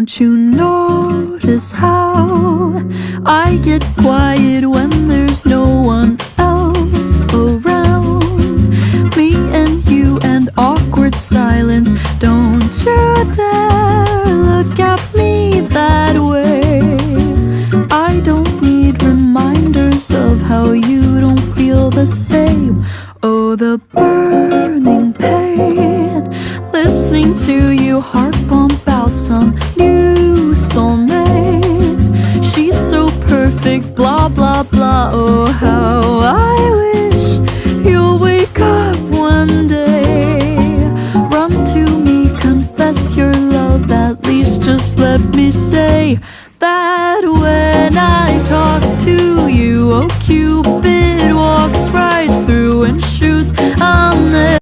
Don't you notice how I get quiet when there's no one else around? Me and you and awkward silence. Don't you dare look at me that way. I don't need reminders of how you don't feel the same. Oh, the burning pain, listening to you heart pump out some new soulmate. She's so perfect, blah blah blah. Oh, how I wish you'll wake up one day. Run to me, confess your love. At least just let me say that when I talk to you, oh cute